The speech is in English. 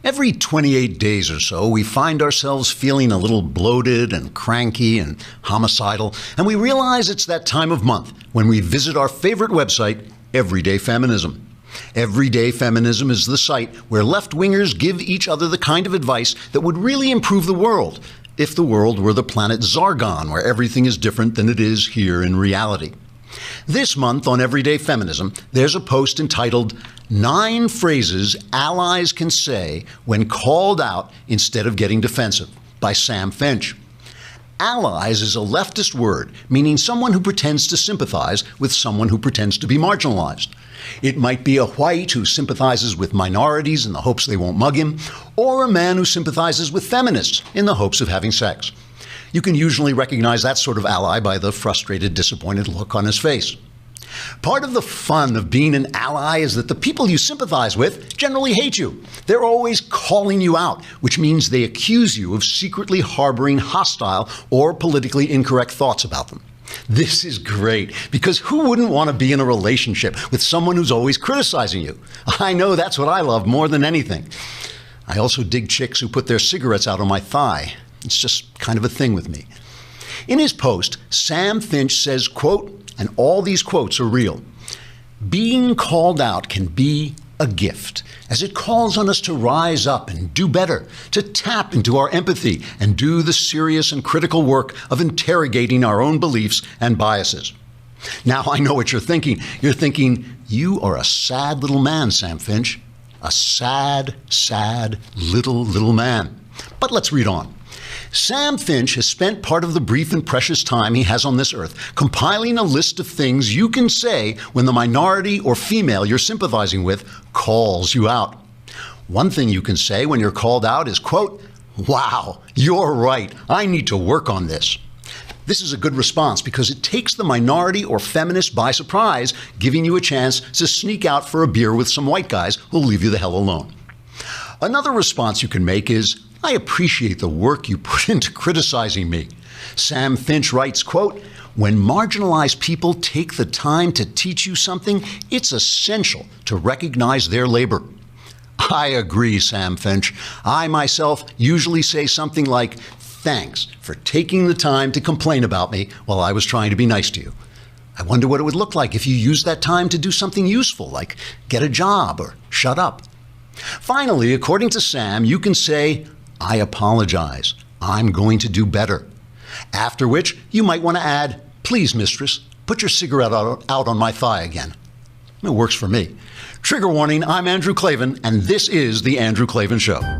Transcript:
Every 28 days or so, we find ourselves feeling a little bloated and cranky and homicidal, and we realize it's that time of month when we visit our favorite website, Everyday Feminism. Everyday Feminism is the site where left-wingers give each other the kind of advice that would really improve the world, if the world were the planet Zargon, where everything is different than it is here in reality. This month on Everyday Feminism, there's a post entitled 9 Phrases Allies Can Say When Called Out Instead of Getting Defensive by Sam Finch. Allies is a leftist word meaning someone who pretends to sympathize with someone who pretends to be marginalized. It might be a white who sympathizes with minorities in the hopes they won't mug him, or a man who sympathizes with feminists in the hopes of having sex. You can usually recognize that sort of ally by the frustrated, disappointed look on his face. Part of the fun of being an ally is that the people you sympathize with generally hate you. They're always calling you out, which means they accuse you of secretly harboring hostile or politically incorrect thoughts about them. This is great, because who wouldn't want to be in a relationship with someone who's always criticizing you? I know that's what I love more than anything. I also dig chicks who put their cigarettes out on my thigh. It's just kind of a thing with me. In his post, Sam Finch says, quote, and all these quotes are real, "Being called out can be a gift, as it calls on us to rise up and do better, to tap into our empathy and do the serious and critical work of interrogating our own beliefs and biases." Now, I know what you're thinking. You're thinking, you are a sad little man, Sam Finch. A sad, sad little man. But let's read on. Sam Finch has spent part of the brief and precious time he has on this earth compiling a list of things you can say when the minority or female you're sympathizing with calls you out. One thing you can say when you're called out is, quote, "Wow, you're right. I need to work on this." This is a good response because it takes the minority or feminist by surprise, giving you a chance to sneak out for a beer with some white guys who'll leave you the hell alone. Another response you can make is, "I appreciate the work you put into criticizing me." Sam Finch writes, quote, "When marginalized people take the time to teach you something, it's essential to recognize their labor." I agree, Sam Finch. I myself usually say something like, "Thanks for taking the time to complain about me while I was trying to be nice to you. I wonder what it would look like if you used that time to do something useful, like get a job or shut up." Finally, according to Sam, you can say, "I apologize. I'm going to do better." After which, you might want to add, "Please, mistress, put your cigarette out on my thigh again." It works for me. Trigger warning, I'm Andrew Klavan, and this is The Andrew Klavan Show.